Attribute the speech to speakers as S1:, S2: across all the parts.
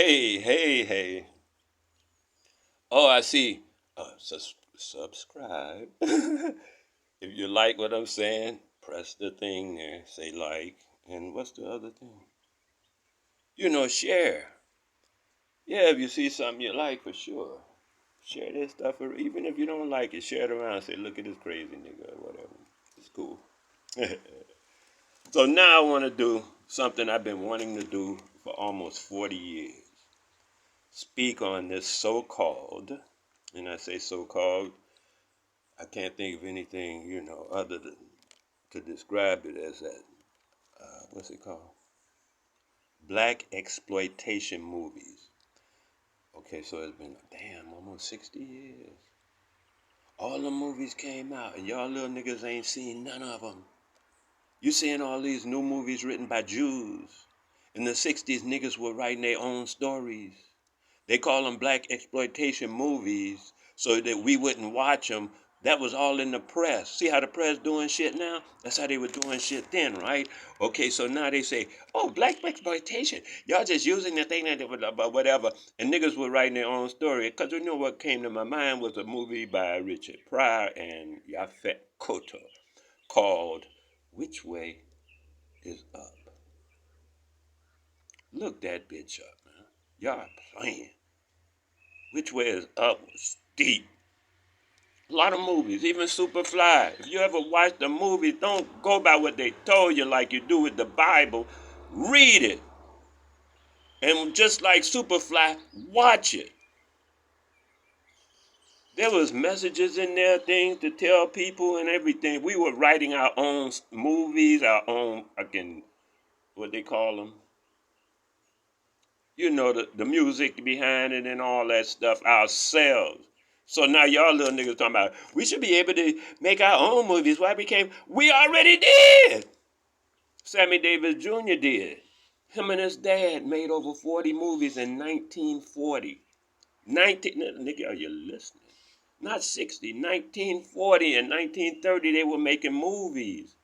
S1: Hey. Oh, I see. Subscribe. If you like what I'm saying, press the thing there, say like. And what's the other thing? Share. Yeah, if you see something you like, for sure. Share this stuff. Even if you don't like it, share it around. Say, look at this crazy nigga or whatever. It's cool. So now I want to do something I've been wanting to do for almost 40 years. Speak on this so-called, and I say so-called, I can't think of anything, other than to describe it as that, what's it called? Black exploitation movies. Okay, so it's been, damn, almost 60 years. All the movies came out, and y'all little niggas ain't seen none of them. You seeing all these new movies written by Jews. In the 60s, niggas were writing their own stories. They call them black exploitation movies so that we wouldn't watch them. That was all in the press. See how the press doing shit now? That's how they were doing shit then, right? Okay, so now they say, oh, black exploitation. Y'all just using the thing that whatever. And niggas were writing their own story. Because you know what came to my mind was a movie by Richard Pryor and Yaphet Kotto called Which Way is Up? Look that bitch up, man. Y'all playing. Which Way is Up was deep. A lot of movies, even Superfly. If you ever watch the movie, don't go by what they told you like you do with the Bible. Read it. And just like Superfly, watch it. There was messages in there, things to tell people and everything. We were writing our own movies, our own, what they call them, the music behind it and all that stuff ourselves. So now y'all little niggas talking about we should be able to make our own movies. We already did. Sammy Davis Jr. did. Him and his dad made over 40 movies in 1940. Nigga, are you listening? Not 60, 1940 and 1930 they were making movies.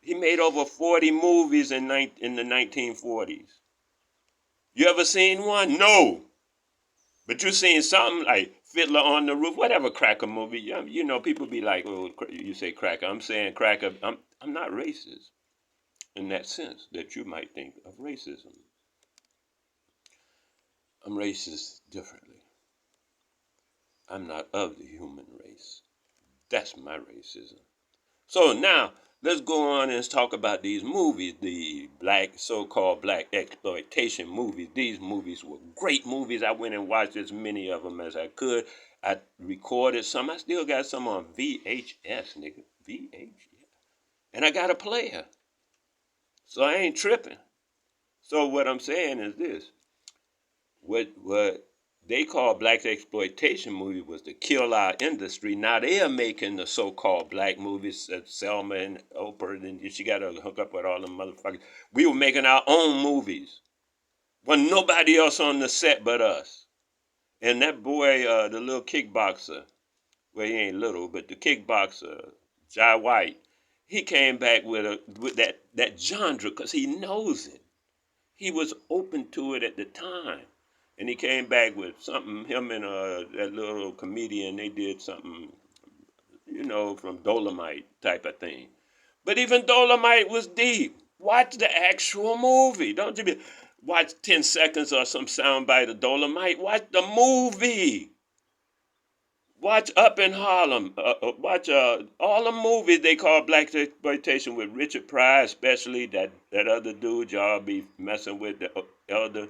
S1: He made over 40 movies in the 1940s. You ever seen one? No. But you seen something like Fiddler on the Roof, whatever cracker movie. People be like, oh, you say cracker. I'm saying cracker. I'm not racist in that sense that you might think of racism. I'm racist differently. I'm not of the human race. That's my racism. So now, let's go on and talk about these movies, the so-called black exploitation movies. These movies were great movies. I went and watched as many of them as I could. I recorded some. I still got some on VHS, nigga. VH, yeah. And I got a player. So I ain't tripping. So what I'm saying is this. What they call black exploitation movie was to kill our industry. Now they are making the so-called black movies, Selma and Oprah, and she got to hook up with all them motherfuckers. We were making our own movies. Wasn't nobody else on the set but us. And that boy, the little kickboxer, well he ain't little, but the kickboxer, Jai White, he came back with that genre because he knows it. He was open to it at the time. And he came back with something, him and that little comedian, they did something, from Dolomite type of thing. But even Dolomite was deep. Watch the actual movie. Don't you watch 10 seconds or some soundbite of Dolomite. Watch the movie. Watch Up in Harlem. Watch all the movies they call black exploitation with Richard Pryor, especially that other dude y'all be messing with, the elder.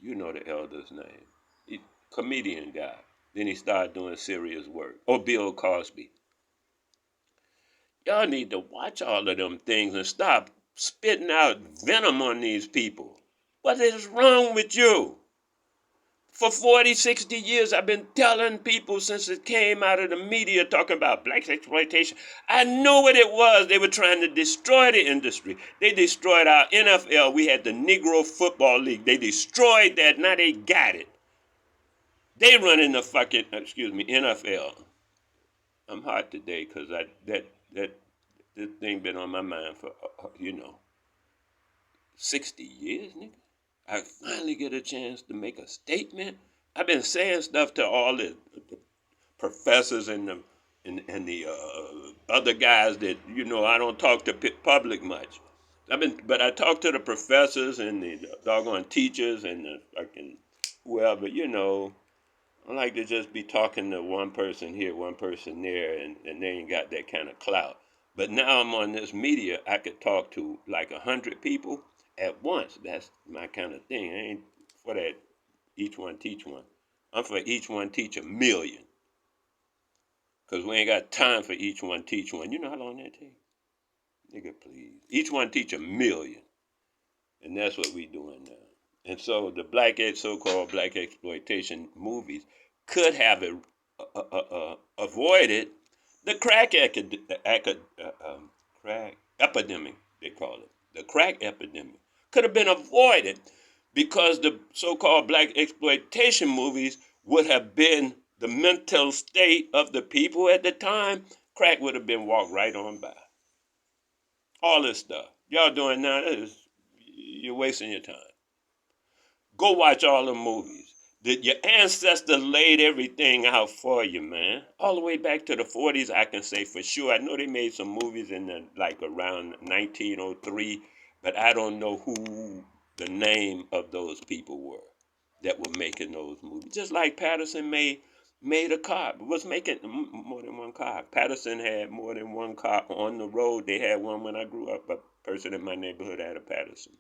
S1: You know the elder's name. He, comedian guy. Then he started doing serious work. Or Bill Cosby. Y'all need to watch all of them things and stop spitting out venom on these people. What is wrong with you? For 40, 60 years, I've been telling people since it came out of the media talking about black exploitation. I knew what it was. They were trying to destroy the industry. They destroyed our NFL. We had the Negro Football League. They destroyed that. Now they got it. They running the fucking, NFL. I'm hot today because this thing been on my mind for, 60 years, nigga. I finally get a chance to make a statement. I've been saying stuff to all the professors and the other guys that I don't talk to public much. But I talk to the professors and the doggone teachers and the fucking whoever. I like to just be talking to one person here, one person there, and they ain't got that kind of clout. But now I'm on this media, I could talk to like 100 people at once. That's my kind of thing. I ain't for that each one teach one. I'm for each one teach a million. Because we ain't got time for each one teach one. You know how long that takes? Nigga, please. Each one teach a million. And that's what we doing now. And so the so-called black exploitation movies could have avoided the crack epidemic, they call it. The crack epidemic could have been avoided because the so-called black exploitation movies would have been the mental state of the people at the time. Crack would have been walked right on by. All this stuff y'all doing now, you're wasting your time. Go watch all the movies. Your ancestors laid everything out for you, man. All the way back to the 40s, I can say for sure. I know they made some movies in around 1903, but I don't know who the name of those people were that were making those movies. Just like Patterson made a car, was making more than one car. Patterson had more than one car on the road. They had one when I grew up. A person in my neighborhood had a Patterson.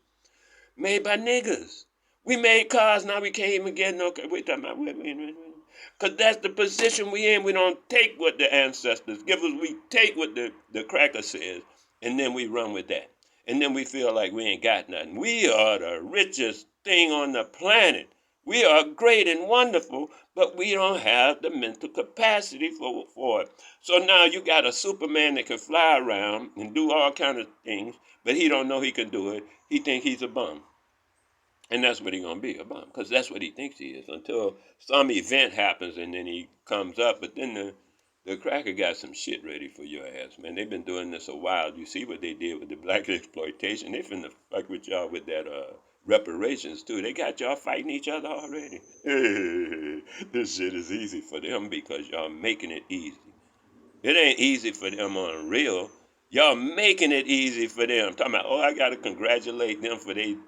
S1: Made by niggas. We made cars, now we can't even get no car. Wait, because that's the position we in. We don't take what the ancestors give us. We take what the cracker says, and then we run with that. And then we feel like we ain't got nothing. We are the richest thing on the planet. We are great and wonderful, but we don't have the mental capacity for it. So now you got a Superman that can fly around and do all kind of things, but he don't know he can do it. He think he's a bum. And that's what he's going to be, a bum, because that's what he thinks he is until some event happens and then he comes up. But then the cracker got some shit ready for your ass, man. They've been doing this a while. You see what they did with the black exploitation. They finna fuck with y'all with that reparations, too. They got y'all fighting each other already. This shit is easy for them because y'all making it easy. It ain't easy for them on real. Y'all making it easy for them. Talking about, I got to congratulate them for they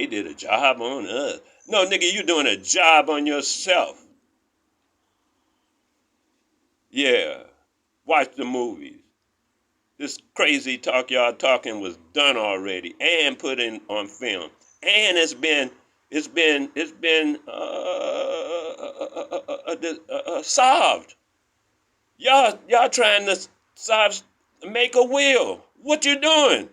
S1: did a job on us. No, nigga, you doing a job on yourself. Yeah. Watch the movies. This crazy talk y'all talking was done already and put in on film. And it's been solved. Y'all trying to make a will. What you doing?